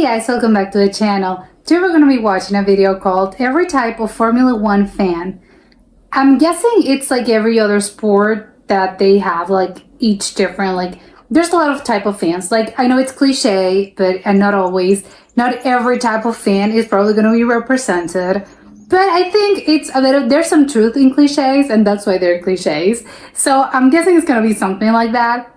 Hey guys, welcome back to the channel. Today we're going to be watching a video called Every Type of Formula One Fan. I'm guessing it's like every other sport that they have, like each different, like there's a lot of type of fans. Like I know it's cliche, and not always. Not every type of fan is probably going to be represented. But I think it's a little, there's some truth in cliches, and that's why they're cliches. So I'm guessing it's going to be something like that.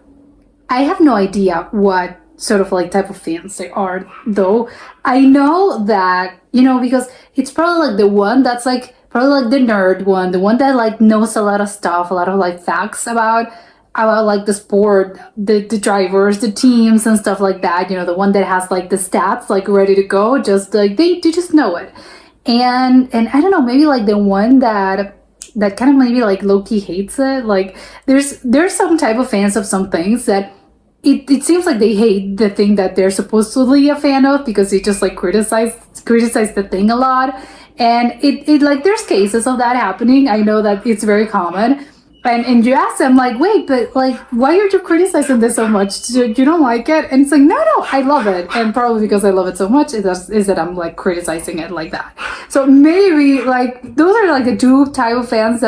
I have no idea what sort of like type of fans they are, though. I know that, because it's probably like the one that's like probably like the nerd one, the one that like knows a lot of stuff, a lot of like facts about like the sport, the drivers, the teams and stuff like that. The one that has like the stats like ready to go, just like they just know it. And I don't know, maybe like the one that kind of maybe like low-key hates it. Like there's some type of fans of some things that it seems like they hate the thing that they're supposedly a fan of because they just like criticize the thing a lot. And it like there's cases of that happening. I know that it's very common. And you ask them like, wait, but like, why are you criticizing this so much? You don't like it? And it's like, no, I love it. And probably because I love it so much is that I'm like criticizing it like that. So maybe like those are like the two type of fans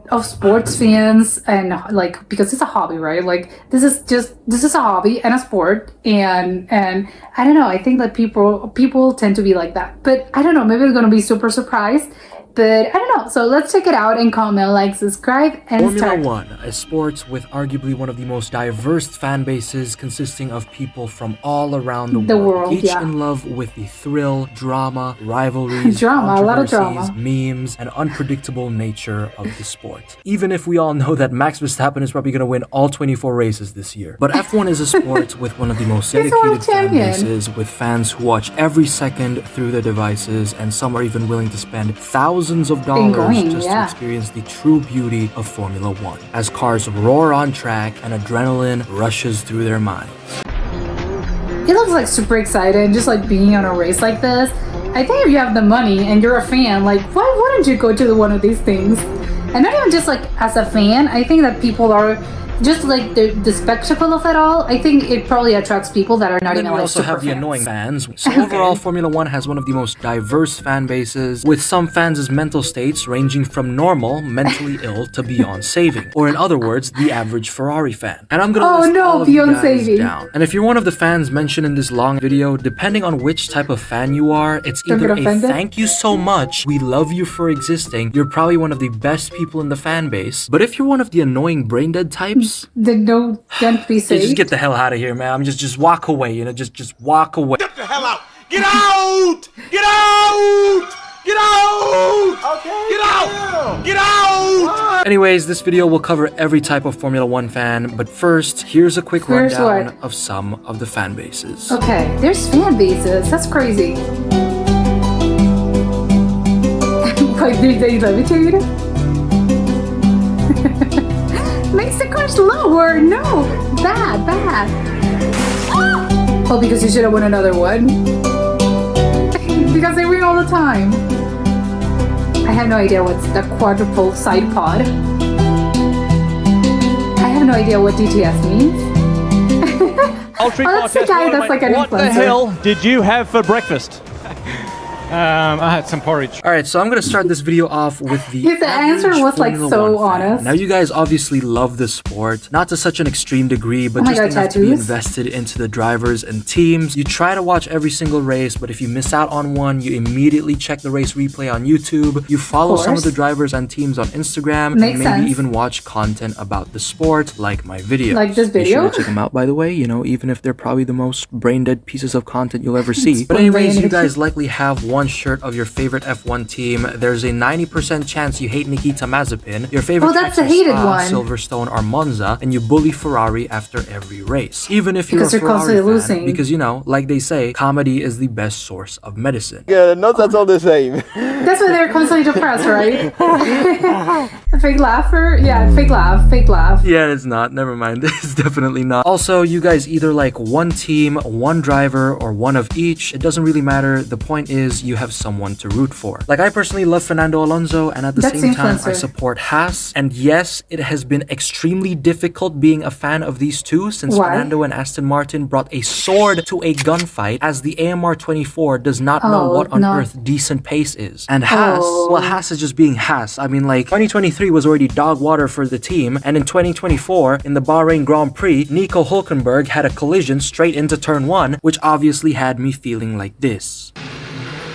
of sports fans, and like because it's a hobby, right? Like this is a hobby and a sport, and I don't know. I think that people tend to be like that, but I don't know. Maybe they're gonna be super surprised. But I don't know. So let's check it out and comment, like, subscribe, and Formula start. One, a sport with arguably one of the most diverse fan bases consisting of people from all around the world. Each in love with the thrill, drama, rivalries, a lot of drama, memes, and unpredictable nature of the sport. Even if we all know that Max Verstappen is probably going to win all 24 races this year. But F1 is a sport with one of the most dedicated fan bases, with fans who watch every second through their devices, and some are even willing to spend thousands of dollars just to experience the true beauty of Formula One, as cars roar on track and adrenaline rushes through their minds. It looks like super exciting, just like being on a race like this. I think if you have the money and you're a fan, like why wouldn't you go to one of these things? And not even just like as a fan, I think that people are just like the spectacle of it all. I think it probably attracts people that are not even like super fans. We also have the annoying fans. So overall, Formula One has one of the most diverse fan bases, with some fans' mental states ranging from normal, mentally ill, to beyond saving. Or in other words, the average Ferrari fan. And I'm gonna list all of you guys down. And if you're one of the fans mentioned in this long video, depending on which type of fan you are, it's either a thank you so much, we love you for existing, you're probably one of the best people in the fan base. But if you're one of the annoying brain-dead types, then don't be safe. Just get the hell out of here, man. Just walk away, just walk away. Get the hell out! Get out! Get out! Get out! Okay. Get out! Get out! Anyways, this video will cover every type of Formula One fan, but first, here's a quick rundown of some of the fan bases. Okay, there's fan bases. That's crazy. Like, did they levitate? Makes the car slower. No, bad. Oh, because you should have won another one. Because they win all the time. I have no idea what's the quadruple side pod. I have no idea what DTS means. Oh, that's the guy that's like an influencer. What the hell did you have for breakfast? I had some porridge. Alright, so I'm gonna start this video off with the his answer was like so honest. Now you guys obviously love the sport, not to such an extreme degree, but just enough to be invested into the drivers and teams. You try to watch every single race, but if you miss out on one, you immediately check the race replay on YouTube. You follow some of the drivers and teams on Instagram, and maybe even watch content about the sport, like my video. Like this video? Be sure to check them out, by the way, even if they're probably the most brain-dead pieces of content you'll ever see. But anyways, you guys likely have one shirt of your favorite F1 team. There's a 90% chance you hate Nikita Mazepin, your favorite that's the hated one, Silverstone or Monza, and you bully Ferrari after every race. Even if you're a Ferrari fan, losing. Because like they say, comedy is the best source of medicine. Yeah, not that's all the same. That's why they're constantly depressed, right? Fake laugher? Yeah, fake laugh. Yeah, it's not. Never mind. It's definitely not. Also, you guys either like one team, one driver, or one of each. It doesn't really matter. The point is, you have someone to root for. Like, I personally love Fernando Alonso, and at the That's same time, I influencer. support Haas. And yes, it has been extremely difficult being a fan of these two since Why? Fernando and Aston Martin brought a sword to a gunfight, as the AMR 24 does not know what on earth decent pace is. And Haas, well, Haas is just being Haas. I mean, like, 2023 was already dog water for the team, and in 2024, in the Bahrain Grand Prix, Nico Hülkenberg had a collision straight into turn 1, which obviously had me feeling like this.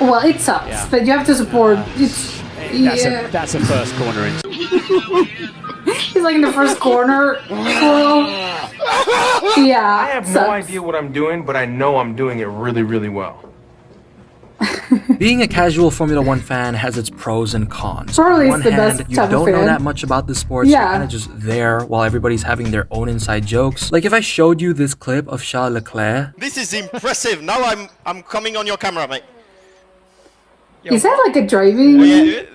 Well, it sucks, but you have to support. That's a first corner in. He's like in the first corner. Well, yeah. I have no idea what I'm doing, but I know I'm doing it really, really well. Being a casual Formula 1 fan has its pros and cons. Probably On it's the one hand, best you type of don't know fan. that much about the sports. Yeah. You're kind of just there while everybody's having their own inside jokes. Like, if I showed you this clip of Charles Leclerc, This is impressive. Now I'm coming on your camera, mate. Is that like a driving thing?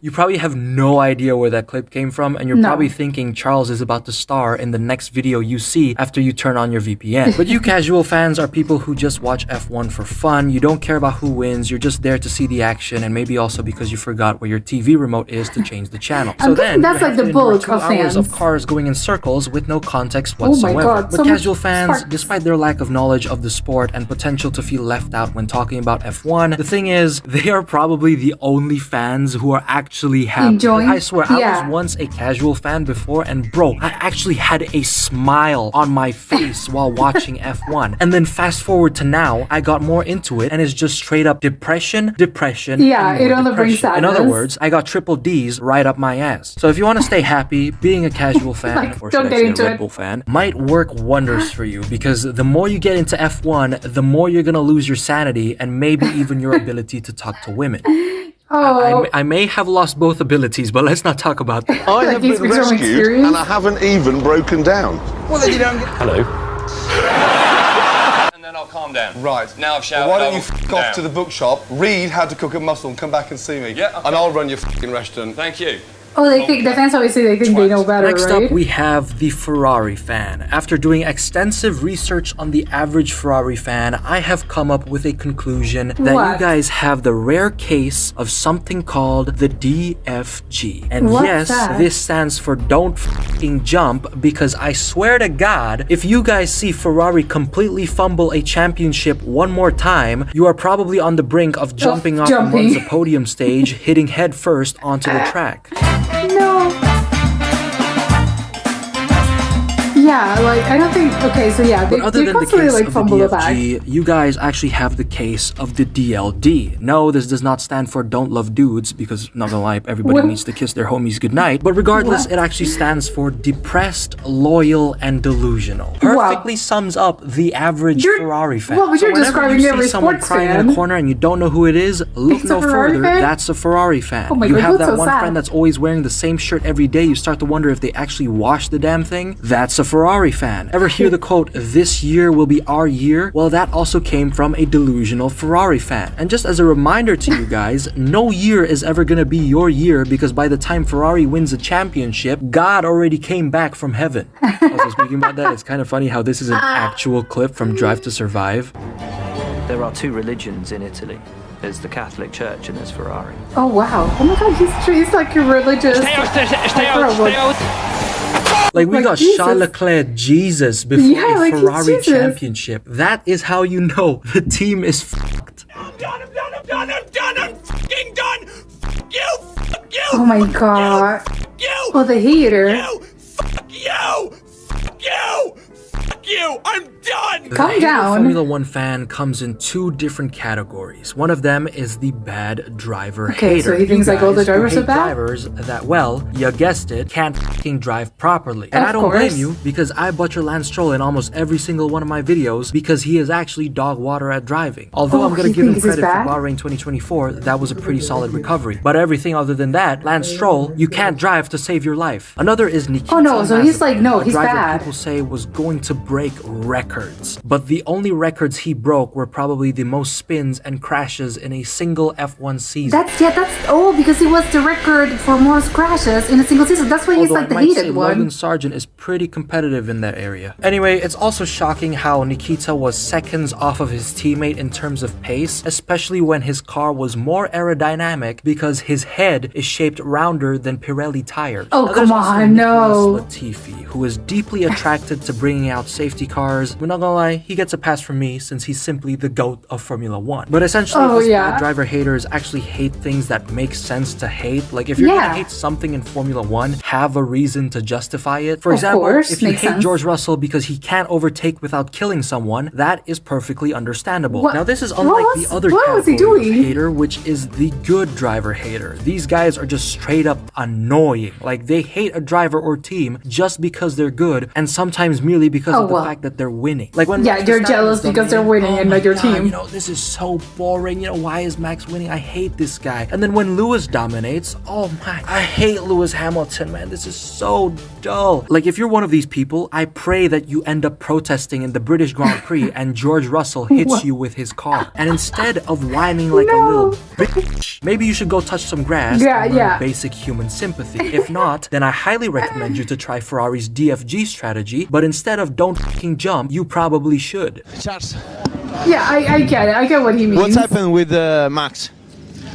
you probably have no idea where that clip came from, and you're No. probably thinking Charles is about to star in the next video you see after you turn on your VPN. But you casual fans are people who just watch F1 for fun. You don't care about who wins. You're just there to see the action, and maybe also because you forgot where your TV remote is to change the channel. So I'm then thinking that's you like have the to endure bulk 2 of hours of fans. cars going in circles with no context Oh my whatsoever. God, But so casual much fans, sparks. despite their lack of knowledge of the sport and potential to feel left out when talking about F1, the thing is, they are probably the only fans who are actually happy. Enjoying? I swear, I Yeah. was once a casual fan before, and bro, I actually had a smile on my face while watching F1. And then fast forward to now, I got more into it, and it's just straight up depression. Yeah, and it more only brings depression. In other sadness. words, I got triple D's right up my ass. So if you want to stay happy, being a casual fan, Like, or don't should I get say a into Red it. Bull fan, might work wonders for you, because the more you get into F1, the more you're gonna lose your sanity and maybe even your ability to talk to women. Oh, I may have lost both abilities, but let's not talk about that. I Like have he's been from rescued experience? and I haven't even broken down. Well, then you don't get... Hello. And then I'll calm down. Right. Now I've shouted. Well, why don't I'll you f*** calm off down. to the bookshop, read how to cook a mussel, and come back and see me. Yeah, okay. And I'll run your f***ing restaurant. Thank you. oh, they think the fans always say they think they know better, Next right? up, we have the Ferrari fan. After doing extensive research on the average Ferrari fan, I have come up with a conclusion that What? you guys have the rare case of something called the DFG. And What's yes, that? this stands for don't f***ing jump, because I swear to God, if you guys see Ferrari completely fumble a championship one more time, you are probably on the brink of jumping off the jumping. Monza podium stage, hitting head first onto the track. No. Yeah, like I don't think. Okay, so yeah, they, But other they than the constantly case like of the fumble the bag. DFG, you guys actually have the case of the DLD. No, this does not stand for Don't Love Dudes, because, not gonna lie, everybody What? needs to kiss their homies goodnight. But regardless, What? it actually stands for Depressed, Loyal, and Delusional. Perfectly sums up the average You're- Ferrari fan. well, but you're whenever describing you every see someone sports crying in fan. a corner and you don't know who it is, look It's a no Ferrari further. fan? That's a Ferrari fan. Oh my you God, have that's that so one sad. friend that's always wearing the same shirt every day. You start to wonder if they actually wash the damn thing. That's a Ferrari fan. Ever hear the quote, "This year will be our year"? Well, that also came from a delusional Ferrari fan. And just as a reminder to you guys, no year is ever gonna be your year, because by the time Ferrari wins a championship, God already came back from heaven. Also, speaking about that, it's kind of funny how this is an actual clip from Drive to Survive. There are two religions in Italy. There's the Catholic Church and there's Ferrari. Oh wow! Oh my God, he's like a religious. Like, we Like got Jesus. Charles Leclerc Jesus before Yeah, a like he's Ferrari Jesus. championship. That is how you know the team is fucked. I'm done, I'm done, I'm done, I'm done, I'm f***ing done! Fuck you, fuck you! Oh my God! Fuck you! Oh, the hater. You! Fuck you! Fuck you! Fuck you! I'm done! Calm The hater down. Formula One fan comes in two different categories. One of them is the bad driver Okay, hater. so he thinks You like all the guys who drivers are hate bad? drivers that, well, you guessed it, can't fucking drive properly. And Of I don't blame course. you, because I butcher Lance Stroll in almost every single one of my videos, because he is actually dog water at driving. Although Oh, I'm gonna he give him thinks he's credit for bad? Bahrain 2024, that was a pretty solid recovery. But everything other than that, Lance Stroll, you can't drive to save your life. Another is Nikita Oh, no, so he's Mazepin, like, no, a he's driver bad. people say was going to break records. but the only records he broke were probably the most spins and crashes in a single F1 season. Because he was the record for most crashes in a single season. That's why he's Although like the I might say hated one. Logan Sargent is pretty competitive in that area. Anyway, it's also shocking how Nikita was seconds off of his teammate in terms of pace, especially when his car was more aerodynamic because his head is shaped rounder than Pirelli tires. Oh, now, come on, no. Nicholas Latifi, who is deeply attracted to bringing out safety cars. We're not gonna lie, he gets a pass from me since he's simply the GOAT of Formula One. But essentially, us bad driver haters actually hate things that make sense to hate. Like, if you're gonna hate something in Formula One, have a reason to justify it. For example, if you hate George Russell because he can't overtake without killing someone, that is perfectly understandable. Now, this is unlike the other category of hater, which is the good driver hater. These guys are just straight up annoying. Like, they hate a driver or team just because they're good, and sometimes merely because of the fact that they're winning. Like, when you're jealous because they're winning and not your team. You know, this is so boring. You know, why is Max winning? I hate this guy. And then when Lewis dominates, oh my, I hate Lewis Hamilton, man. This is so dull. Like, if you're one of these people, I pray that you end up protesting in the British Grand Prix and George Russell hits you with his car. And instead of whining like a little bitch, maybe you should go touch some grass and learn basic human sympathy. If not, then I highly recommend you to try Ferrari's DFG strategy, but instead of don't fucking jump, you probably should. Charles. Yeah, I get it. I get what he means. What's happened with Max?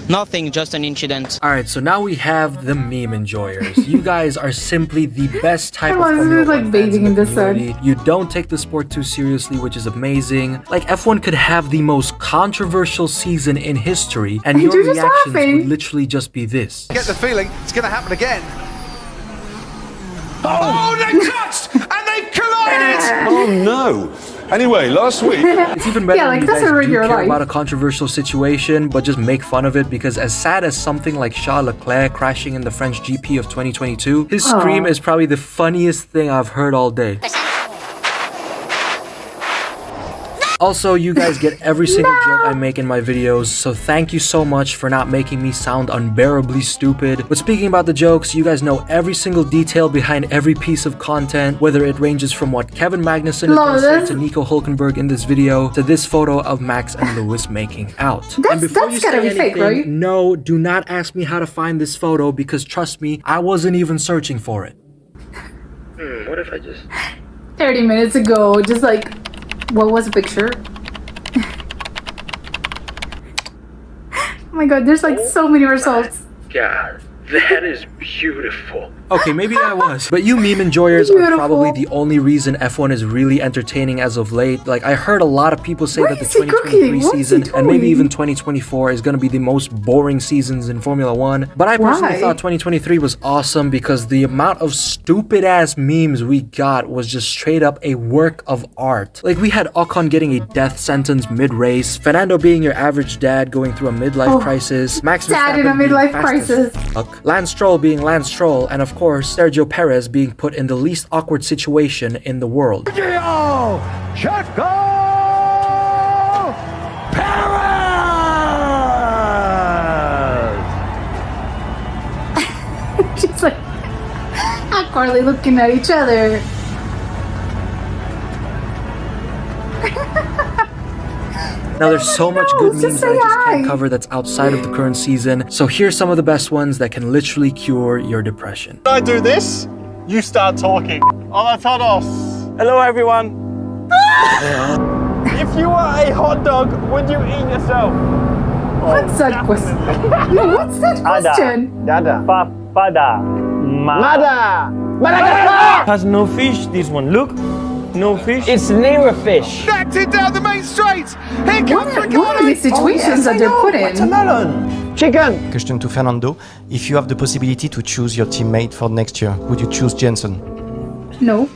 Nothing, just an incident. Alright, so now we have the meme enjoyers. You guys are simply the best type of Formula like 1 bathing in the sun. You don't take the sport too seriously, which is amazing. Like, F1 could have the most controversial season in history, and your reactions would literally just be this. I get the feeling it's going to happen again. Oh, they touched and they collided! Oh no. Anyway, last week... It's even better when you guys do care life. about a controversial situation, but just make fun of it, because as sad as something like Charles Leclerc crashing in the French GP of 2022, his scream is probably the funniest thing I've heard all day. Also, you guys get every single joke I make in my videos, so thank you so much for not making me sound unbearably stupid. But speaking about the jokes, you guys know every single detail behind every piece of content, whether it ranges from what Kevin Magnussen is gonna say to Nico Hulkenberg in this video, to this photo of Max and Lewis making out. And before you say anything, fake, right? No, do not ask me how to find this photo, because trust me, I wasn't even searching for it. What if I just... 30 minutes ago, just like... What was the picture? Oh my god, there's like so many results. God, that is beautiful. Okay, maybe I was. But you meme enjoyers are probably the only reason F1 is really entertaining as of late. Like, I heard a lot of people say that the 2023 season and maybe even 2024 is going to be the most boring seasons in Formula One. But I personally thought 2023 was awesome because the amount of stupid ass memes we got was just straight up a work of art. Like, we had Ocon getting a death sentence mid-race, Fernando being your average dad going through a midlife crisis, Max Verstappen in a midlife crisis, Lance Stroll being Lance Stroll, and of course, Sergio Perez being put in the least awkward situation in the world. Checo Perez! Just like awkwardly looking at each other. Now, there's so much good memes that I just can't cover that's outside of the current season, so here's some of the best ones that can literally cure your depression. When I do this, you start talking. Hola todos. Hello everyone. If you were a hot dog, would you eat yourself? What's that question? No, what's that question? Dada. Papada. Mada. Madagascar! Has no fish, this one. Look. No fish. It's near a fish. Backed it down the main straight. Here comes Ricardo. What are these situations that they're put in? Watermelon. Chicken. Question to Fernando. If you have the possibility to choose your teammate for next year, would you choose Jensen? No.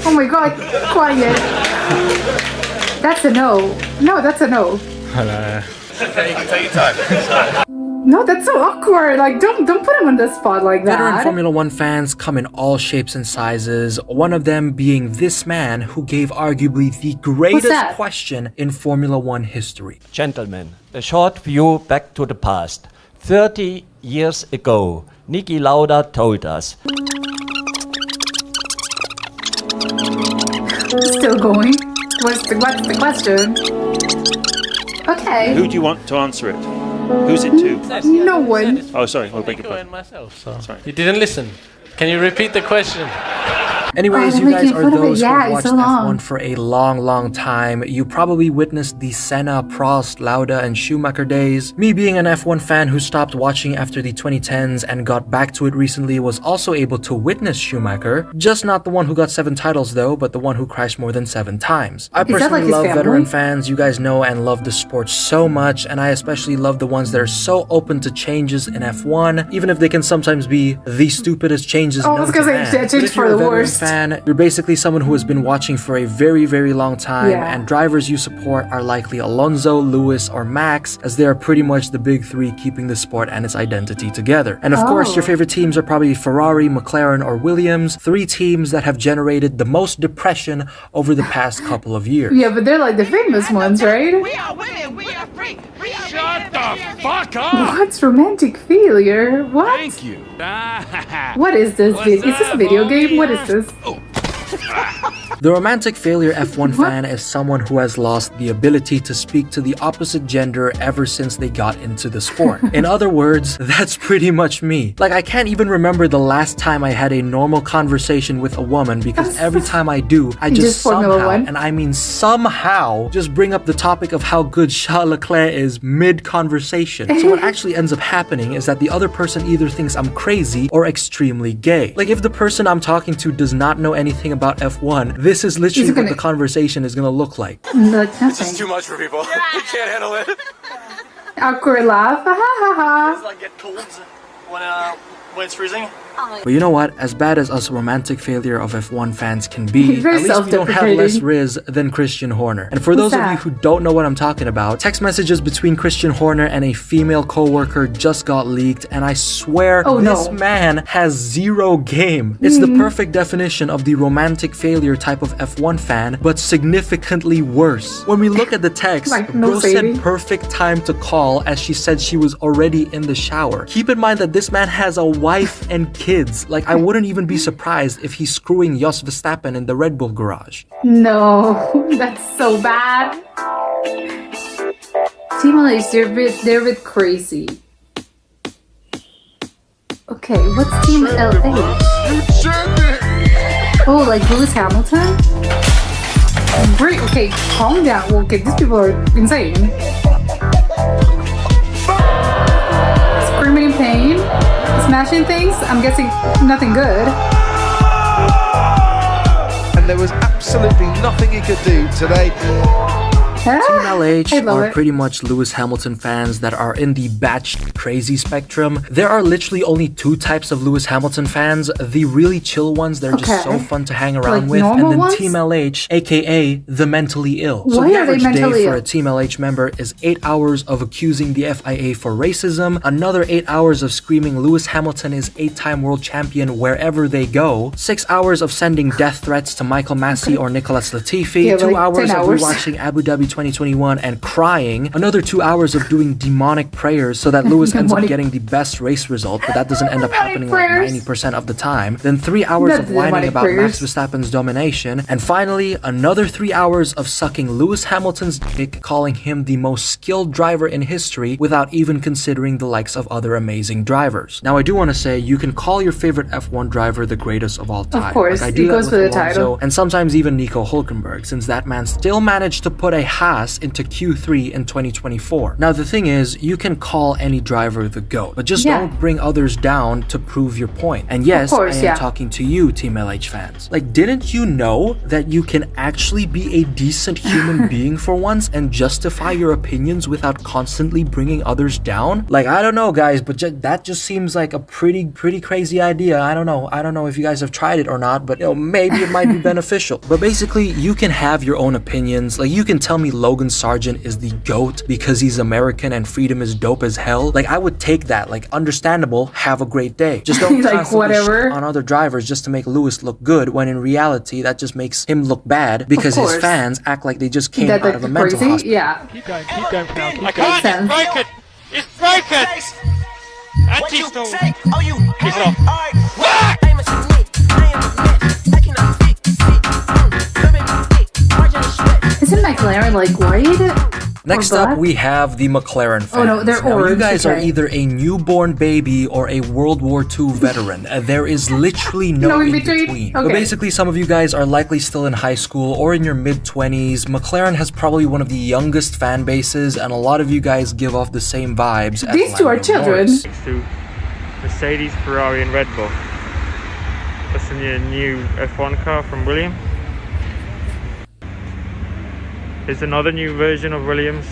Oh my god, quiet. That's a no. No, that's a no. Okay, you can take your time. No, that's so awkward. Like, don't put him on the spot like that. Veteran Formula One fans come in all shapes and sizes, one of them being this man who gave arguably the greatest question in Formula One history. Gentlemen, a short view back to the past. 30 years ago, Niki Lauda told us, Still going. What's the question? Okay. Who do you want to answer it? Who's it to? No one. Oh, sorry. I'll beg your pardon. myself. So. Sorry. You didn't listen. Can you repeat the question? Anyways, Oh, you guys making are fun of it. those who Yeah, have it's watched so long. F1 for a long time. You probably witnessed the Senna, Prost, Lauda, and Schumacher days. Me being an F1 fan who stopped watching after the 2010s and got back to it recently was also able to witness Schumacher. Just not the one who got 7 titles though, but the one who crashed more than 7 times. I personally his love family? veteran fans. You guys know and love the sport so much, and I especially love the ones that are so open to changes in F1, even if they can sometimes be the stupidest changes I was known to gonna say, man. yeah, But change if for you're a the veteran worst. fan, you're basically someone who has been watching for a very long time, Yeah. and drivers you support are likely Alonso, Lewis, or Max, as they are pretty much the big 3 keeping the sport and its identity together. And of course, your favorite teams are probably Ferrari, McLaren, or Williams, 3 teams that have generated the most depression over the past couple of years. Yeah, but they're like the famous ones, right? We are women. We are free. Shut the fuck up. What's romantic failure? What? Thank you. What is this? Is this a video game? What is this? The romantic failure F1 fan is someone who has lost the ability to speak to the opposite gender ever since they got into the sport. In other words, that's pretty much me. Like, I can't even remember the last time I had a normal conversation with a woman, because every time I do, I just Formula somehow, One? and I mean somehow, just bring up the topic of how good Charles Leclerc is mid-conversation. So what actually ends up happening is that the other person either thinks I'm crazy or extremely gay. Like, if the person I'm talking to does not know anything about F1, this is literally what the conversation is gonna look like. Like nothing. Too much for people. We can't handle it. Awkward laugh. Ha ha ha. Like get colds when it's freezing. But you know what? As bad as us romantic failure of F1 fans can be, Very at least we don't have less self-deprecating. Riz than Christian Horner. And for those of you that? who don't know what I'm talking about, text messages between Christian Horner and a female co-worker just got leaked, and I swear this man has 0 game. It's the perfect definition of the romantic failure type of F1 fan, but significantly worse. When we look at the text, Like, no bro saving. said perfect time to call, as she said she was already in the shower. Keep in mind that this man has a wife and kids. Like, I wouldn't even be surprised if he's screwing Jos Verstappen in the Red Bull garage. No, that's so bad. Team LH, they're a bit crazy. Okay, what's Team LH? Oh, like Lewis Hamilton? Great, okay, calm down. Well, okay, these people are insane. Screaming in pain, smashing things. I'm guessing nothing good. And there was absolutely nothing he could do today. Team LH I love are it. pretty much Lewis Hamilton fans that are in the batch crazy spectrum. There are literally only 2 types of Lewis Hamilton fans: the really chill ones that are just so fun to hang around Like with, and normal then ones? Team LH, aka the mentally ill. So Why the are they average day mentally for ill? a Team LH member is 8 hours of accusing the FIA for racism, another 8 hours of screaming Lewis Hamilton is 8-time world champion wherever they go, 6 hours of sending death threats to Michael Massey or Nicolas Latifi, Yeah, 2 like hours 10 of hours. rewatching Abu Dhabi 2021 and crying, another 2 hours of doing demonic prayers so that Lewis ends up Demonic- getting the best race result, but that doesn't end up happening prayers. like 90% of the time, then 3 hours Not of whining demonic about prayers. Max Verstappen's domination, and finally, another 3 hours of sucking Lewis Hamilton's dick, calling him the most skilled driver in history without even considering the likes of other amazing drivers. Now, I do want to say, you can call your favorite F1 driver the greatest of all time. course, Like, I do it that goes with for the Alonso, title. and sometimes even Nico Hulkenberg, since that man still managed to put a Haas into Q3 in 2024. Now, the thing is, you can call any driver the GOAT, but just Yeah. don't bring others down to prove your point. And yes, course, I am yeah. talking to you, Team LH fans. Like, didn't you know that you can actually be a decent human being for once and justify your opinions without constantly bringing others down? Like, I don't know, guys, but that just seems like a pretty crazy idea. I don't know if you guys have tried it or not, but maybe it might be beneficial. But basically, you can have your own opinions. Like, you can tell me Logan Sargent is the GOAT because he's American and freedom is dope as hell. Like, I would take that. Like, understandable, have a great day. Just don't Like, constantly whatever. shit on other drivers just to make Lewis look good, when in reality that just makes him look bad because his course. fans act like they just came That out of a mental crazy? hospital. Yeah. Keep going, Pal. Keep I going. Makes sense. break it. It's broken. Anti-stone. Kick it off. Isn't McLaren like white? Next up, we have the McLaren fans. Oh no, they're now, orange. you guys okay. are either a newborn baby or a World War II veteran. There is literally no in between. Okay. But basically, some of you guys are likely still in high school or in your mid-20s. McLaren has probably one of the youngest fan bases, and a lot of you guys give off the same vibes. These two are children. To Mercedes, Ferrari, and Red Bull. That's the new F1 car from Williams. There's another new version of Williams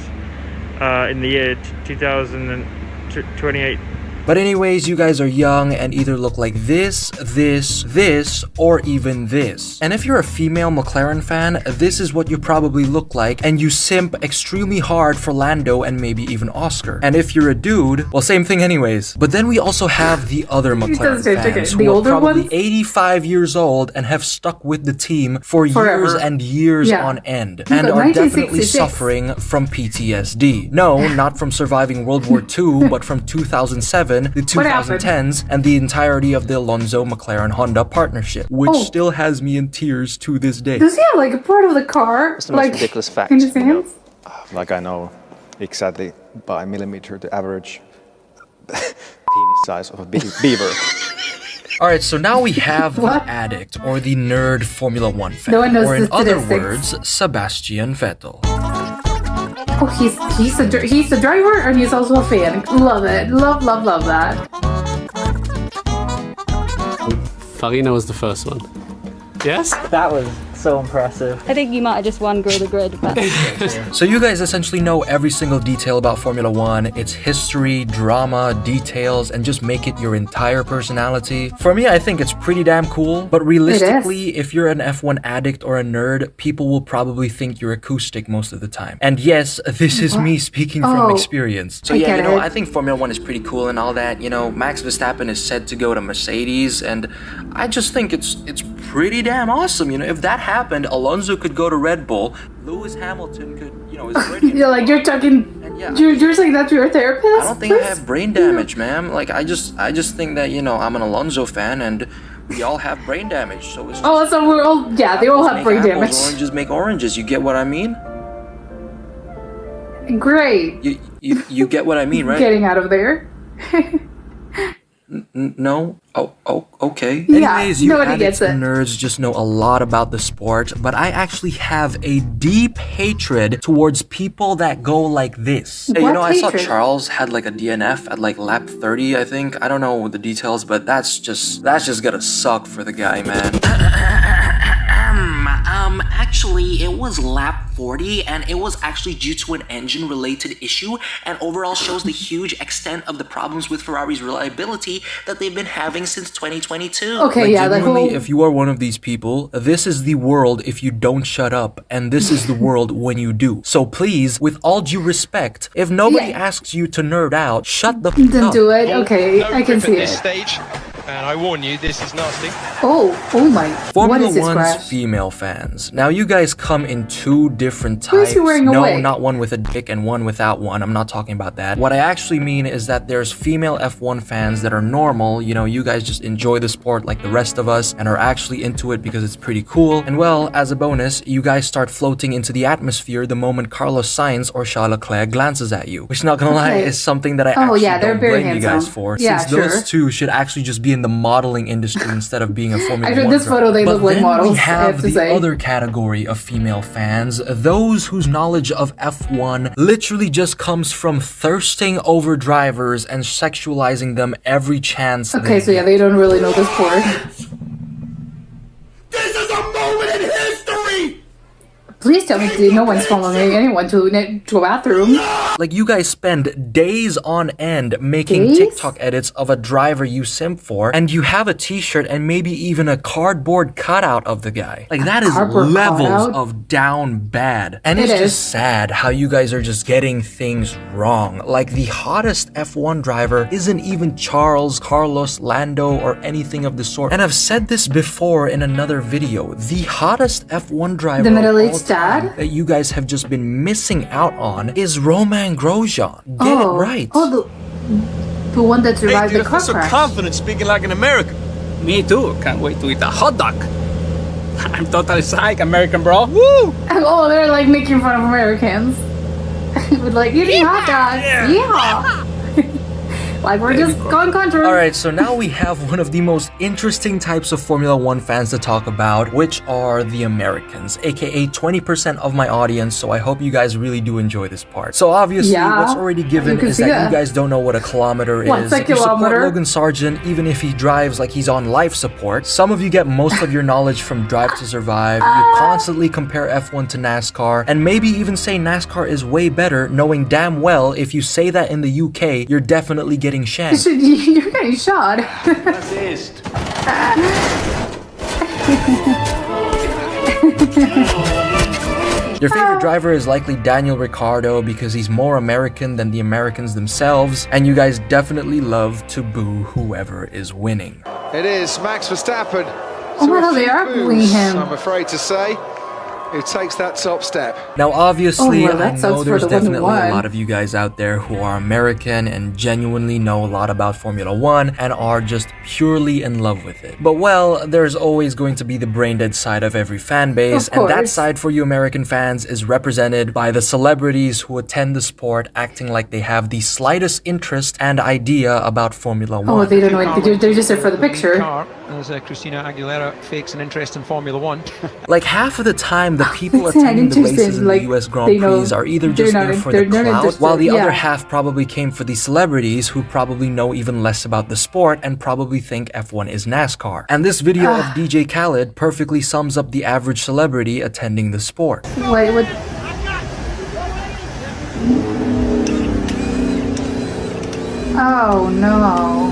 in the year 2028. But anyways, you guys are young and either look like this, or even this. And if you're a female McLaren fan, this is what you probably look like, and you simp extremely hard for Lando and maybe even Oscar. And if you're a dude, well, same thing anyways. But then we also have the other McLaren fans who are probably 85 years old and have stuck with the team for years and years on end, and are definitely suffering from PTSD. No, not from surviving World War II, but from 2007, the 2010s, and the entirety of the Alonso McLaren-Honda partnership, which still has me in tears to this day. Does he have like a part of the car? It's the most ridiculous fact. In his hands? Like I know exactly by millimeter the average penis size of a beaver. Alright, so now we have the addict, or the nerd Formula 1 fan, No one knows or in the other statistics. words, Sebastian Vettel. Oh, he's the driver and he's also a fan. Love it. Love that. Farina was the first one. Yes? That was so impressive. I think you might have just won Grow the Grid. But So you guys essentially know every single detail about Formula 1, its history, drama, details, and just make it your entire personality. For me, I think it's pretty damn cool, but realistically, if you're an F1 addict or a nerd, people will probably think you're acoustic most of the time. And yes, this is me speaking from experience. So yeah, you know, I think Formula 1 is pretty cool and all that. You know, Max Verstappen is said to go to Mercedes, and I just think it's pretty damn awesome. You know, if that happened, Alonso could go to Red Bull, Lewis Hamilton could, you know, is brilliant. Yeah, like you're talking, you're saying that to your therapist? I don't think I have brain damage, ma'am. Like I just think that, you know, I'm an Alonso fan and we all have brain damage. So it's so we're all, they all have brain damage. Oranges make oranges. You get what I mean? Great. You get what I mean, right? Getting out of there. No? Oh, okay. Yeah, Anyways, you nobody addicts gets it. and nerds just know a lot about the sport, but I actually have a deep hatred towards people that go like this. Hey, you know, I saw Charles had like a DNF at like lap 30, I think. I don't know the details, but that's just gonna suck for the guy, man. Actually, it was lap 40, and it was actually due to an engine-related issue, and overall shows the huge extent of the problems with Ferrari's reliability that they've been having since 2022. Okay, genuinely, if you are one of these people, this is the world if you don't shut up, and this is the world when you do. So please, with all due respect, if nobody asks you to nerd out, shut the f*** Then up. do it. Okay, I can see it. Stage, and I warn you, this is nasty. Oh my. Formula what is this 1's crash? female fans. Now you guys come in two different Who is types. he wearing a No, wig? not one with a dick and one without one. I'm not talking about that. What I actually mean is that there's female F1 fans that are normal. You know, you guys just enjoy the sport like the rest of us and are actually into it because it's pretty cool. And well, as a bonus, you guys start floating into the atmosphere the moment Carlos Sainz or Charles Leclerc glances at you. Which, not gonna lie, is something that I actually don't blame you guys for. Since those two should actually just be in the modeling industry instead of being a Formula 1 this photo, they look like models. We have the say. other category of female fans, those whose knowledge of F1 literally just comes from thirsting over drivers and sexualizing them every chance. Okay, so they don't really know the sport. This is a moment in history! Please tell me no one's following anyone to a bathroom. Like, you guys spend days on end making TikTok edits of a driver you simp for, and you have a t-shirt and maybe even a cardboard cutout of the guy. Like, that is levels of down bad. And it's just sad how you guys are just getting things wrong. Like, the hottest F1 driver isn't even Charles, Carlos, Lando, or anything of the sort. And I've said this before in another video. The hottest F1 driver that you guys have just been missing out on is Romain Grosjean. Get it right. Oh, the one that survived the car so crash. confident speaking like an American. Me too. Can't wait to eat a hot dog. I'm totally psyched, American bro. Woo! Oh, they're like making fun of Americans. With like eating hot dogs. Yeah. Like we're just going country. Alright, so now we have one of the most interesting types of Formula 1 fans to talk about, which are the Americans, aka 20% of my audience, so I hope you guys really do enjoy this part. So obviously, what's already given is that you guys don't know what a kilometer is. What's a You support kilometer? Logan Sargent even if he drives like he's on life support. Some of you get most of your knowledge from Drive to Survive. You constantly compare F1 to NASCAR, and maybe even say NASCAR is way better, knowing damn well if you say that in the UK, you're definitely getting shanked. You're getting shot. Your favorite driver is likely Daniel Ricciardo because he's more American than the Americans themselves, and you guys definitely love to boo whoever is winning. It is Max Verstappen. Oh my God, they are booing him. I'm afraid to say. Who takes that top step. Now obviously, well, I that know sucks there's for the definitely a 1-1. lot of you guys out there who are American and genuinely know a lot about Formula 1 and are just purely in love with it. But well, there's always going to be the brain-dead side of every fan base, and that side for you American fans is represented by the celebrities who attend the sport acting like they have the slightest interest and idea about Formula 1. Oh, they don't know what they're just there for the picture. As Christina Aguilera fakes an interest in Formula 1. Like half of the time, the people It's not attending the races interesting, in like, the US Grand they know Prix are either they're just not- there for they're the not clout, interested, while the other yeah. half probably came for the celebrities who probably know even less about the sport and probably think F1 is NASCAR. And this video of DJ Khaled perfectly sums up the average celebrity attending the sport. Wait, what? Oh no.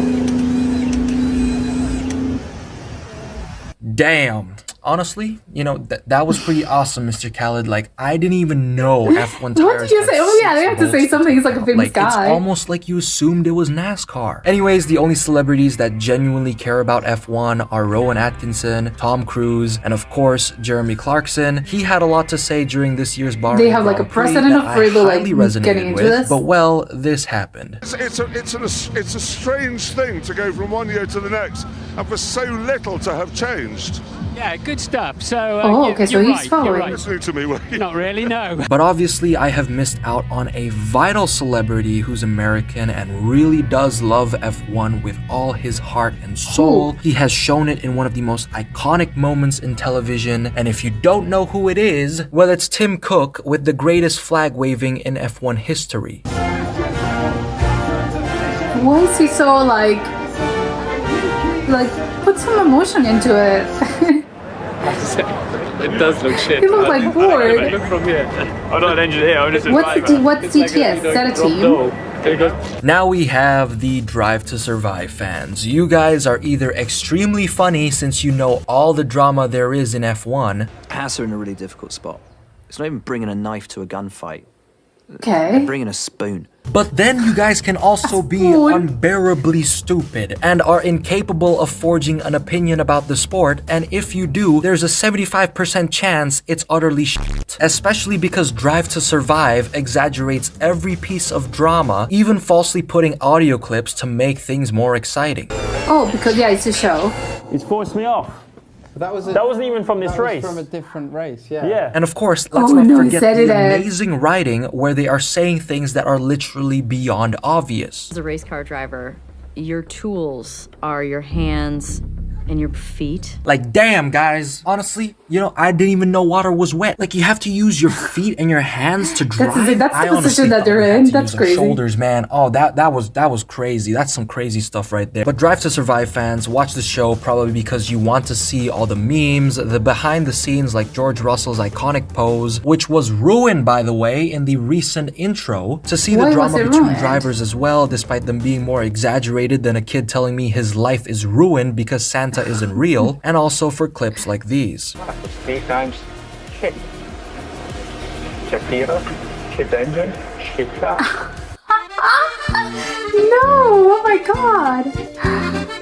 Damn. Honestly, you know, that was pretty awesome, Mr. Khaled. Like, I didn't even know F1 tires. What did you say? Oh yeah, they have to say something. He's like a famous It's guy. almost like you assumed it was NASCAR. Anyways, the only celebrities that genuinely care about F1 are Rowan Atkinson, Tom Cruise, and of course, Jeremy Clarkson. He had a lot to say during this year's Bahrain They have like a Grand Prix precedent that of I really like highly resonated getting into with, this. but well, this happened. It's a strange thing to go from one year to the next and for so little to have changed. Yeah, good stuff. So, okay, so he's following. Listening to me, Wayne. Not really, no. But obviously, I have missed out on a vital celebrity who's American and really does love F1 with all his heart and soul. He has shown it in one of the most iconic moments in television, and if you don't know who it is, well, it's Tim Cook with the greatest flag waving in F1 history. Why is he so like put some emotion into it? It does look shit. He looks like bored. Look from here. I'm not an engineer, I'm just a What's DTS? Is that a team? Now we have the Drive to Survive fans. You guys are either extremely funny since you know all the drama there is in F1. Haas are in a really difficult spot. It's not even bringing a knife to a gunfight. Okay. They're bringing a spoon. But then you guys can also be unbearably stupid and are incapable of forging an opinion about the sport, and if you do, there's a 75% chance it's utterly shit. Especially because Drive to Survive exaggerates every piece of drama, even falsely putting audio clips to make things more exciting. Oh, because yeah, it's a show. It's forced me off. That wasn't even from this race. From a different race, yeah. And of course, let's not forget the amazing writing where they are saying things that are literally beyond obvious. As a race car driver, your tools are your hands and your feet. Like, damn, guys. Honestly, you know, I didn't even know water was wet. Like, you have to use your feet and your hands to drive. That's I the position that they're in. That's crazy. Shoulders, man. Oh, that was crazy. That's some crazy stuff right there. But Drive to Survive fans, watch the show probably because you want to see all the memes, the behind the scenes, like George Russell's iconic pose, which was ruined, by the way, in the recent intro. To see the drama between drivers as well, despite them being more exaggerated than a kid telling me his life is ruined because Santa isn't real, and also for clips like these. 3 times shit. Shakira, shit engine, shit car. No! Oh my god!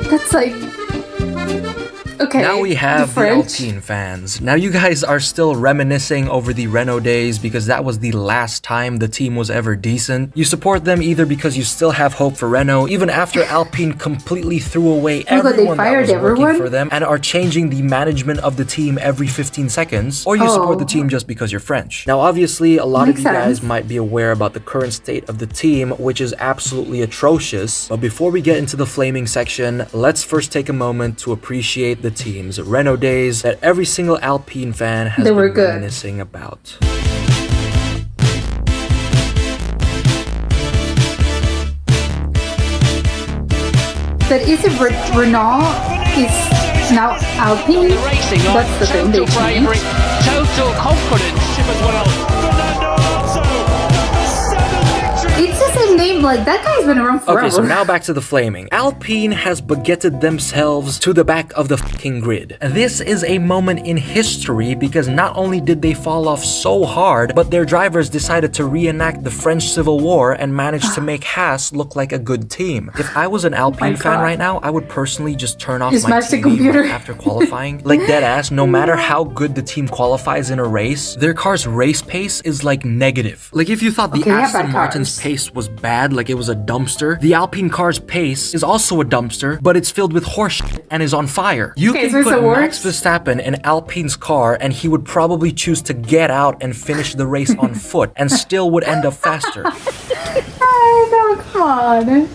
That's like Okay, now we have the French. Alpine fans. Now you guys are still reminiscing over the Renault days because that was the last time the team was ever decent. You support them either because you still have hope for Renault, even after Alpine completely threw away everyone that was working for them and are changing the management of the team every 15 seconds, or you support the team just because you're French. Now obviously a lot of you guys might be aware about the current state of the team, which is absolutely atrocious, but before we get into the flaming section, let's first take a moment to appreciate the team's Renault days that every single Alpine fan has been reminiscing about. But is it Renault is now Alpine? That's the thing they changed. Total confidence. It's the same name, like that guy's been around forever. Okay, so now back to the flaming. Alpine has baguetted themselves to the back of the fucking grid. This is a moment in history because not only did they fall off so hard, but their drivers decided to reenact the French Civil War and managed to make Haas look like a good team. If I was an Alpine fan right now, I would personally just turn off my TV right after qualifying. Like deadass, no matter how good the team qualifies in a race, their car's race pace is like negative. Like if you thought the Aston Martin's pace was bad, like it was a dumpster, the Alpine car's pace is also a dumpster, but it's filled with horse shit and is on fire. You can put Max Verstappen in Alpine's car and he would probably choose to get out and finish the race on foot and still would end up faster. Oh, no, come on.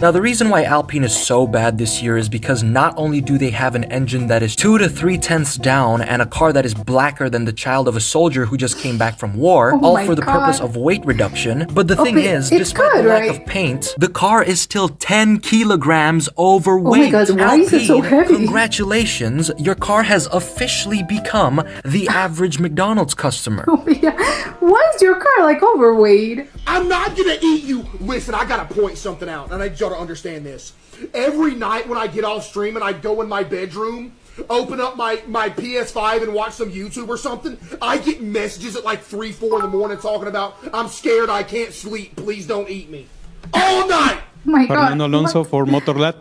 Now the reason why Alpine is so bad this year is because not only do they have an engine that is 2 to 3 tenths down and a car that is blacker than the child of a soldier who just came back from war, all for the purpose of weight reduction, but the thing is, despite the lack of paint, the car is still 10 kilograms overweight. Oh my god, why is it so heavy? Congratulations, your car has officially become the average McDonald's customer. Oh yeah. Why is your car like overweight? I'm not gonna eat you. Listen, I gotta point something out, and I need y'all to understand this. Every night when I get off stream and I go in my bedroom, open up my PS5 and watch some YouTube or something, I get messages at like 3, 4 in the morning talking about, I'm scared, I can't sleep, please don't eat me. All night! My god. Fernando Alonso for Motorlab.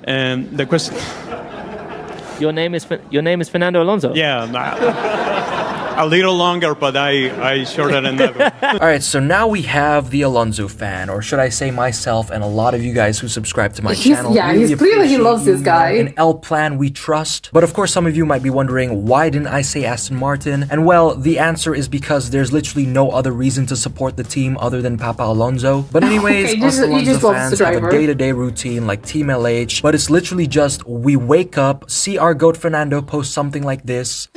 And the question... Your name is Fernando Alonso? Yeah, a little longer, but I shortened another. Alright, so now we have the Alonso fan, or should I say myself and a lot of you guys who subscribe to my channel. Yeah, he's clearly he loves this guy. An L plan we trust. But of course some of you might be wondering, why didn't I say Aston Martin? And well, the answer is because there's literally no other reason to support the team other than Papa Alonso. But anyways, okay, us Alonso fans have a day-to-day routine like Team LH, but it's literally just, we wake up, see our GOAT Fernando post something like this.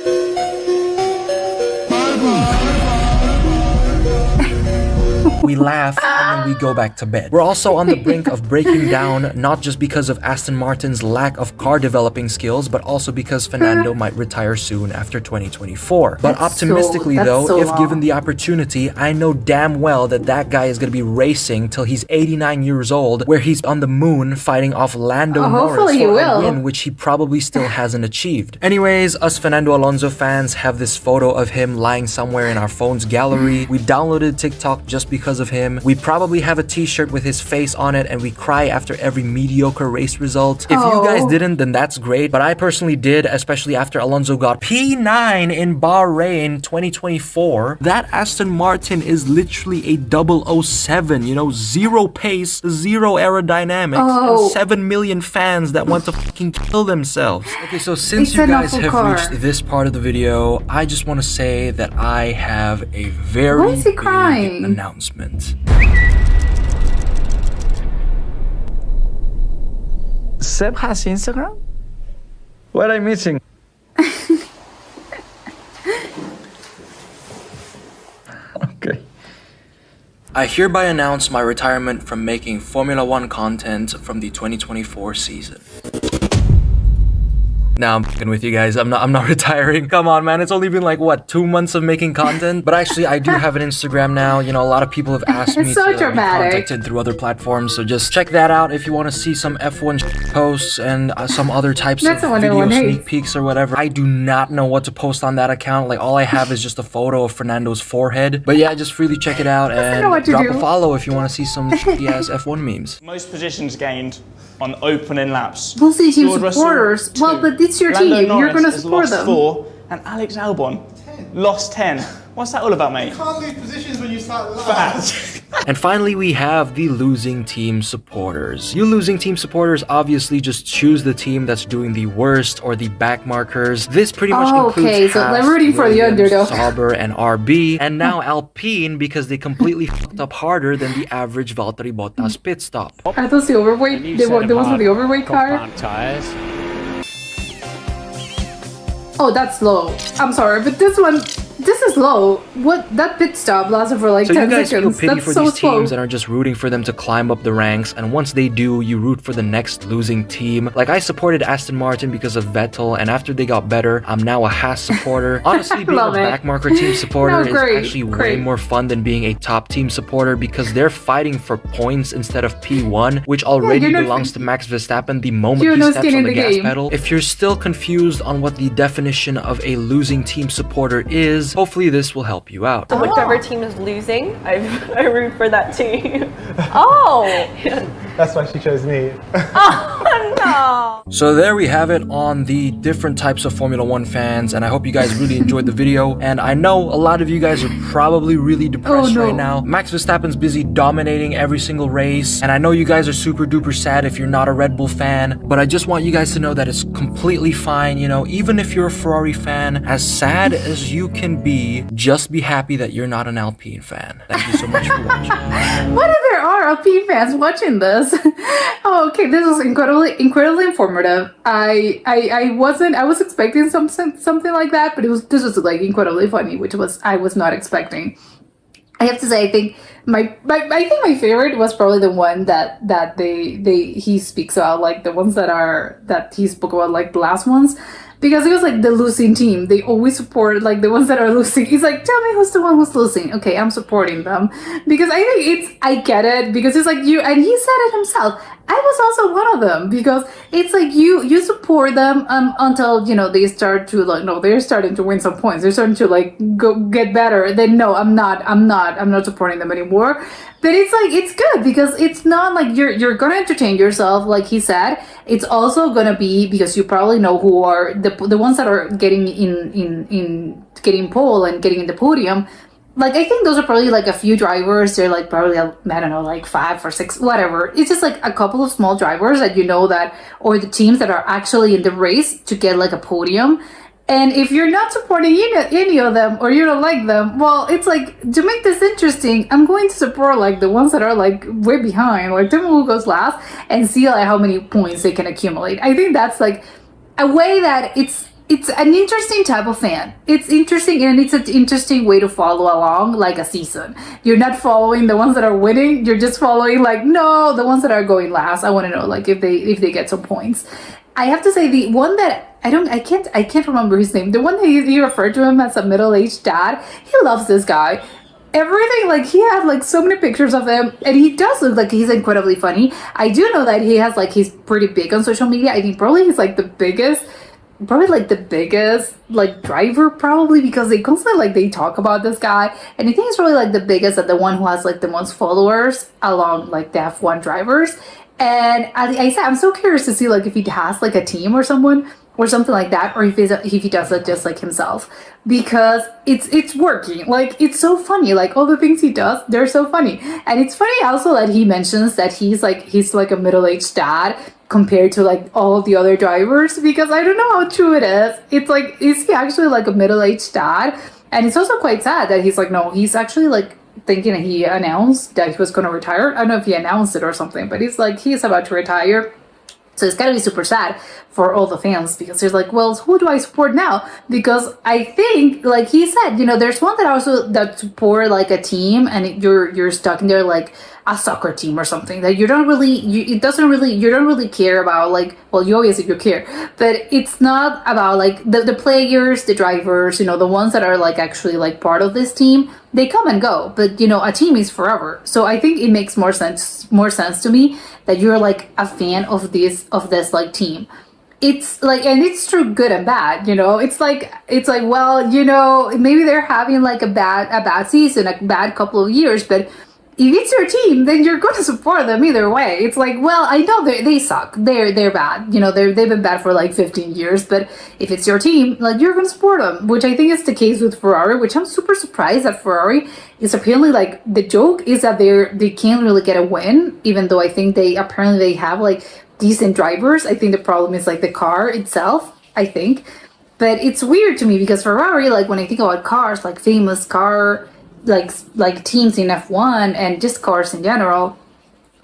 We laugh and then we go back to bed. We're also on the brink of breaking down, not just because of Aston Martin's lack of car developing skills, but also because Fernando might retire soon after 2024. But optimistically though, if given the opportunity, I know damn well that that guy is going to be racing till he's 89 years old, where he's on the moon fighting off Lando Norris for a win, which he probably still hasn't achieved. Anyways, us Fernando Alonso fans have this photo of him lying somewhere in our phone's gallery. We downloaded TikTok just because of him. We probably have a t-shirt with his face on it and we cry after every mediocre race result. If you guys didn't, then that's great, but I personally did, especially after Alonso got P9 in Bahrain 2024. That Aston Martin is literally a 007, you know, zero pace, zero aerodynamics, and 7 million fans that want to fucking kill themselves. Okay, so since you guys have reached this part of the video, I just want to say that I have a very big announcement. Seb has Instagram? What am I missing? Okay. I hereby announce my retirement from making Formula 1 content from the 2024 season. Nah, I'm fucking with you guys. I'm not retiring. Come on, man. It's only been like, what, 2 months of making content? But actually, I do have an Instagram now. You know, a lot of people have asked me so to be contacted through other platforms. So just check that out if you want to see some F1 posts and some other types of video sneak peeks or whatever. I do not know what to post on that account. Like, all I have is just a photo of Fernando's forehead. But yeah, just freely check it out and drop a follow if you want to see some shitty-ass F1 memes. Most positions gained on opening laps. We'll see team supporters. Well, but it's your team. You're going to support them. 4, and Alex Albon lost 10. What's that all about, mate? You can't lose positions when you start last. And finally, we have the losing team supporters. You losing team supporters obviously just choose the team that's doing the worst or the back markers. This pretty much includes so they're rooting for the underdog. Sauber and RB, and now Alpine because they completely fucked up harder than the average Valtteri Bottas pit stop. Are those the overweight? There was the overweight car? Tires. Oh, that's low. I'm sorry, but this is low. What, that pit stop lasted for like 10 seconds. So you guys feel pity That's for so these slow. teams and are just rooting for them to climb up the ranks, and once they do, you root for the next losing team. Like, I supported Aston Martin because of Vettel, and after they got better, I'm now a Haas supporter. Honestly, being a backmarker team supporter is actually way more fun than being a top team supporter because they're fighting for points instead of P1, which already belongs to Max Verstappen the moment he steps on the gas pedal. If you're still confused on what the definition of a losing team supporter is, hopefully this will help you out. So whichever team is losing, I root for that team. Oh! That's why she chose me. Oh, no! So there we have it on the different types of Formula 1 fans, and I hope you guys really enjoyed the video. And I know a lot of you guys are probably really depressed right now. Max Verstappen's busy dominating every single race, and I know you guys are super duper sad if you're not a Red Bull fan, but I just want you guys to know that it's completely fine, you know, even if you're a Ferrari fan, as sad as you can be, just be happy that you're not an Alpine fan. Thank you so much for watching. What if there are Alpine fans watching this? Oh, okay, this was incredibly informative. I was expecting something like that, but this was like incredibly funny, which I was not expecting. I have to say, I think my favorite was probably the one that he speaks about, like the ones that he spoke about, like the last ones. Because it was like the losing team. They always support like the ones that are losing. He's like, tell me who's the one who's losing. Okay, I'm supporting them. Because I think I get it. Because it's like you, and he said it himself. I was also one of them. Because it's like you support them until, you know, they start to like, no, they're starting to win some points. They're starting to like go get better. Then no, I'm not supporting them anymore. But it's like, it's good because it's not like you're gonna entertain yourself, like he said. It's also gonna be because you probably know who are the ones that are getting getting pole and getting in the podium. Like, I think those are probably like a few drivers. They're like probably, I don't know, like 5 or 6, whatever. It's just like a couple of small drivers that you know that, or the teams that are actually in the race to get like a podium. And if you're not supporting any of them or you don't like them, well, it's like, to make this interesting, I'm going to support like the ones that are like way behind, like the one who goes last, and see like how many points they can accumulate. I think that's like a way that it's an interesting type of fan. It's interesting, and it's an interesting way to follow along like a season. You're not following the ones that are winning. You're just following like, no, the ones that are going last. I want to know like if they get some points. I have to say the one that I can't remember his name. The one that he referred to him as a middle-aged dad. He loves this guy. Everything, like, he had like so many pictures of him, and he does look like he's incredibly funny. I do know that he has like, he's pretty big on social media. I think probably he's like the biggest like driver, probably, because they constantly like they talk about this guy, and I think he's probably like the biggest and the one who has like the most followers along like the F1 drivers. And I said, I'm so curious to see like if he has like a team or someone or something like that, or if he does it just like himself, because it's working. Like, it's so funny, like all the things he does, they're so funny. And it's funny also that he mentions that he's like a middle-aged dad compared to like all of the other drivers, because I don't know how true it is. It's like, is he actually like a middle-aged dad? And it's also quite sad that he's like, no, he's actually like thinking that he announced that he was going to retire. I don't know if he announced it or something, but he's like, he's about to retire. So it's gotta be super sad for all the fans because there's like, well, who do I support now? Because I think, like he said, you know, there's one that support like a team, and you're stuck in there like a soccer team or something that you don't really, you don't really care about. Like, well, you obviously you care, but it's not about like the players, the drivers, you know, the ones that are like actually like part of this team. They come and go, but you know, a team is forever. So I think it makes more sense to me that you're like a fan of this like team. It's like, and it's true, good and bad, you know. It's like, well, you know, maybe they're having like a bad season, a bad couple of years, but if it's your team, then you're going to support them either way. It's like, well, I know they suck. They're bad. You know, they've been bad for like 15 years. But if it's your team, like, you're going to support them, which I think is the case with Ferrari, which I'm super surprised that Ferrari is apparently like, the joke is that they can't really get a win, even though I think they have like decent drivers. I think the problem is like the car itself, I think. But it's weird to me because Ferrari, like when I think about cars, like famous car, like teams in F1 and just cars in general,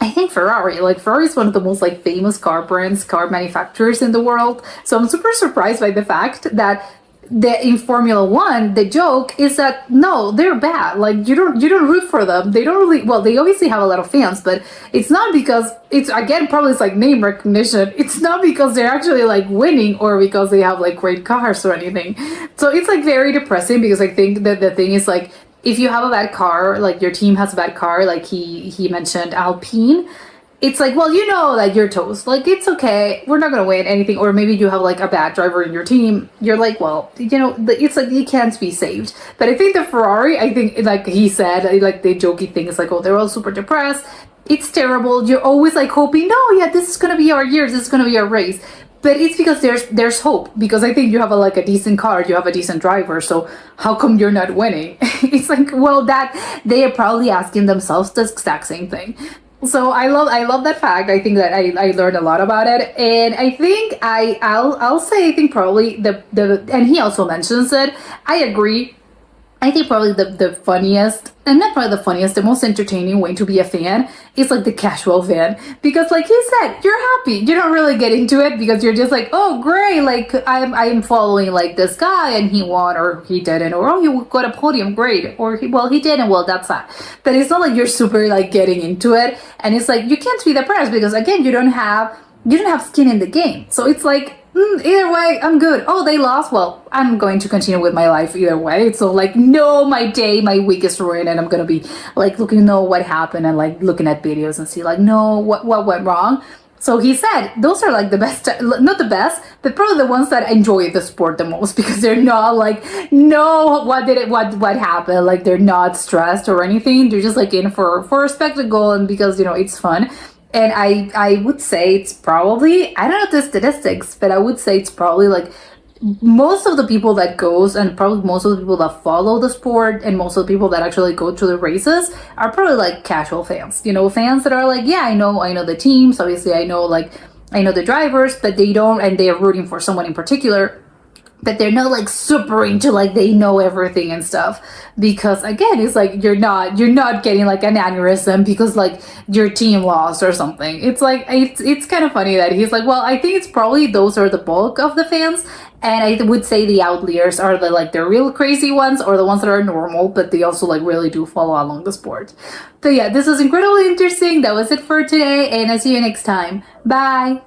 I think Ferrari is one of the most like famous car brands, car manufacturers in the world. So I'm super surprised by the fact that in Formula One, the joke is that no, they're bad. Like you don't root for them. They don't really, well, they obviously have a lot of fans, but it's not because it's, again, probably it's like name recognition. It's not because they're actually like winning or because they have like great cars or anything. So it's like very depressing because I think that the thing is like, if you have a bad car, like your team has a bad car, like he mentioned Alpine, it's like, well, you know that you're toast. Like, it's okay. We're not going to win anything. Or maybe you have like a bad driver in your team. You're like, well, you know, it's like you can't be saved. But I think the Ferrari, I think, like he said, like the jokey thing is like, oh, they're all super depressed. It's terrible. You're always like hoping, no, yeah, this is going to be our year. This is going to be our race. But it's because there's hope, because I think you have a decent car, you have a decent driver, so how come you're not winning? It's like, well, that they are probably asking themselves the exact same thing. So I love that fact. I think that I learned a lot about it, and I think I'll say I think probably the and he also mentions it. I agree. I think probably the funniest, and not probably the funniest, the most entertaining way to be a fan is like the casual fan. Because like he said, you're happy. You don't really get into it because you're just like, oh, great. Like I'm following like this guy and he won or he didn't. Or, oh, you got a podium. Great. Or, he didn't. Well, that's that. But it's not like you're super like getting into it. And it's like, you can't be depressed because again, you don't have skin in the game. So it's like, either way, I'm good. Oh, they lost. Well, I'm going to continue with my life either way. So like, no, my week is ruined, and I'm gonna be like looking, no, what happened, and like looking at videos and see like, no, what went wrong. So he said those are like the best, not the best, but probably the ones that enjoy the sport the most because they're not like, no, what happened? Like they're not stressed or anything. They're just like in for a spectacle and because, you know, it's fun. And I would say it's probably, I don't know the statistics, but I would say it's probably like most of the people that goes and probably most of the people that follow the sport and most of the people that actually go to the races are probably like casual fans, you know, fans that are like, yeah, I know the teams, obviously I know the drivers, but they don't, and they are rooting for someone in particular, but they're not like super into like they know everything and stuff, because again, it's like you're not getting like an aneurysm because like your team lost or something. It's like it's kind of funny that he's like, well, I think it's probably those are the bulk of the fans, and I would say the outliers are the real crazy ones or the ones that are normal, but they also like really do follow along the sport. So yeah, this was incredibly interesting. That was it for today, and I'll see you next time. Bye.